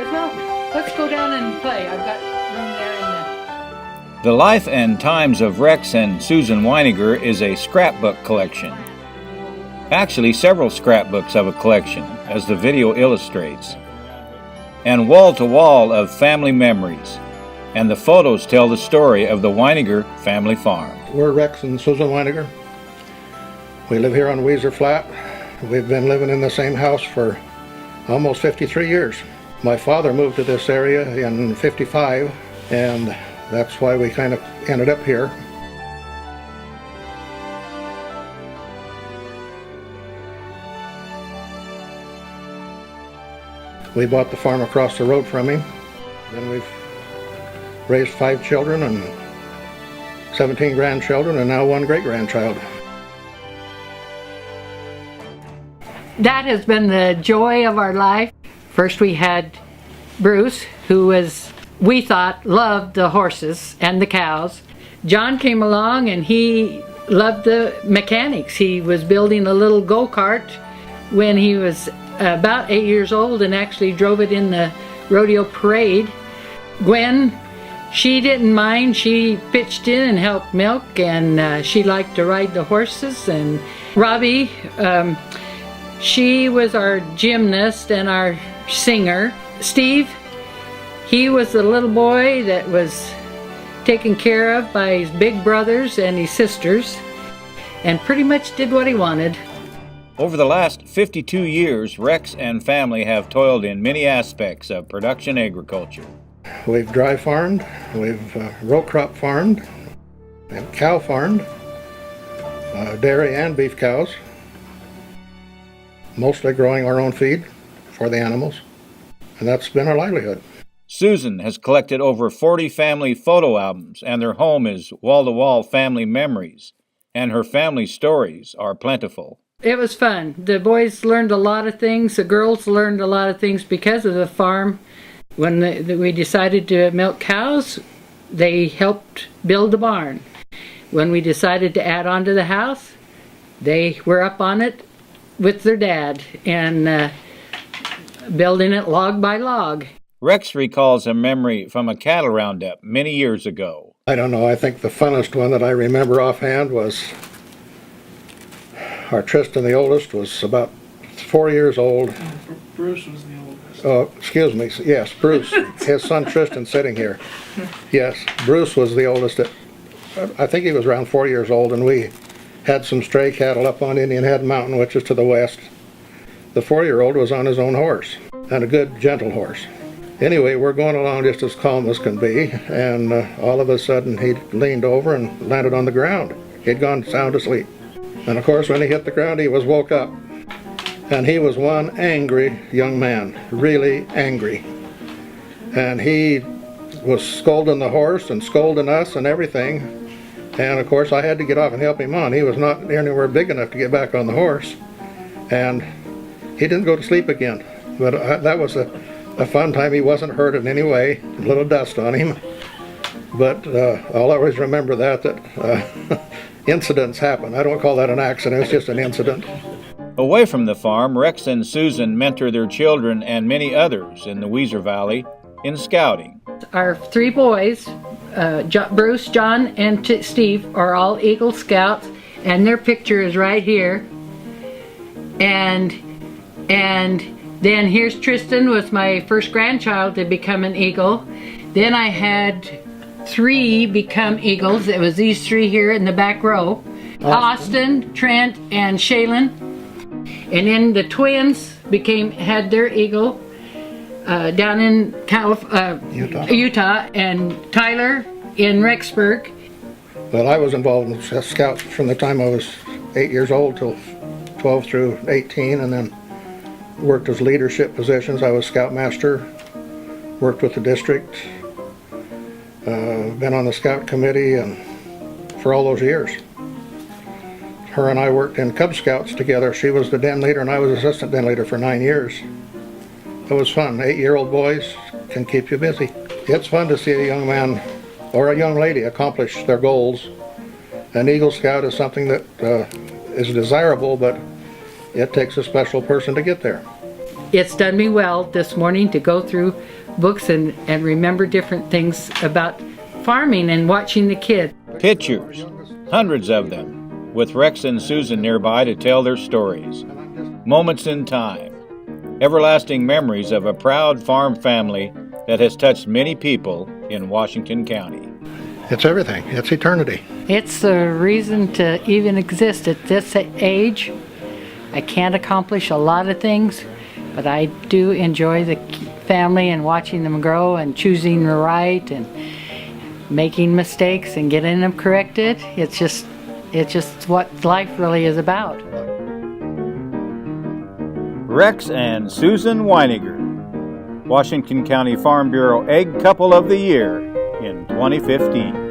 says, well, let's go down and play. I've got room there in the... The Life and Times of Rex and Susan Winegar is a scrapbook collection. Actually, several scrapbooks of a collection, as the video illustrates. And wall-to-wall of family memories. And the photos tell the story of the Winegar family farm. We're Rex and Susan Winegar. We live here on Weiser Flat. We've been living in the same house for almost 53 years. My father moved to this area in '55, and that's why we kind of ended up here. We bought the farm across the road from him. Then we've raised 5 children and 17 grandchildren, and now 1 great-grandchild. That has been the joy of our life. First we had Bruce, who was, we thought, loved the horses and the cows. John came along and he loved the mechanics. He was building a little go-kart when he was about 8 years old and actually drove it in the rodeo parade. Gwen, she didn't mind. She pitched in and helped milk, and she liked to ride the horses. And Robbie, she was our gymnast and our singer. Steve, he was the little boy that was taken care of by his big brothers and his sisters, and pretty much did what he wanted. Over the last 52 years, Rex and family have toiled in many aspects of production agriculture. We've dry farmed, we've row crop farmed, and cow farmed, dairy and beef cows, mostly growing our own feed for the animals, and that's been our livelihood. Susan has collected over 40 family photo albums, and their home is wall-to-wall family memories, and her family stories are plentiful. It was fun. The boys learned a lot of things. The girls learned a lot of things because of the farm. When we decided to milk cows, they helped build the barn. When we decided to add on to the house, they were up on it with their dad and building it log by log. Rex recalls a memory from a cattle roundup many years ago. I don't know, I think the funnest one that I remember offhand was our Tristan, the oldest, was about 4 years old. Bruce was the oldest. Oh, excuse me, yes, Bruce. His son Tristan sitting here. Yes, Bruce was the oldest. I think he was around 4 years old, and we had some stray cattle up on Indian Head Mountain, which is to the west. The 4-year-old was on his own horse, and a good, gentle horse. Anyway, we're going along just as calm as can be, and all of a sudden he leaned over and landed on the ground. He'd gone sound asleep. And of course, when he hit the ground, he was woke up. And he was one angry young man, really angry. And he was scolding the horse and scolding us and everything. And of course, I had to get off and help him on. He was not anywhere big enough to get back on the horse. And he didn't go to sleep again. But that was a fun time. He wasn't hurt in any way, a little dust on him. But I'll always remember that incidents happen. I don't call that an accident, it's just an incident. Away from the farm, Rex and Susan mentor their children and many others in the Weiser Valley in scouting. Our 3 boys, Bruce, John, and Steve, are all Eagle Scouts, and their picture is right here. And then here's Tristan, was my first grandchild to become an Eagle. Then I had 3 become Eagles. It was these 3 here in the back row. Austin, Trent, and Shaylin. And then the twins had their Eagle down in Utah, and Tyler in Rexburg. Well, I was involved in Scouts from the time I was 8 years old till 12 through 18, and then worked as leadership positions. I was Scoutmaster, worked with the district, been on the Scout committee and for all those years. Her and I worked in Cub Scouts together. She was the den leader and I was assistant den leader for 9 years. It was fun. 8-year-old boys can keep you busy. It's fun to see a young man or a young lady accomplish their goals. An Eagle Scout is something that is desirable, but it takes a special person to get there. It's done me well this morning to go through books and remember different things about farming and watching the kids. Pictures, hundreds of them, with Rex and Susan nearby to tell their stories. Moments in time, everlasting memories of a proud farm family that has touched many people in Washington County. It's everything. It's eternity. It's the reason to even exist at this age. I can't accomplish a lot of things, but I do enjoy the family and watching them grow and choosing the right and making mistakes and getting them corrected. It's just what life really is about. Rex and Susan Winegar, Washington County Farm Bureau Egg Couple of the Year in 2015.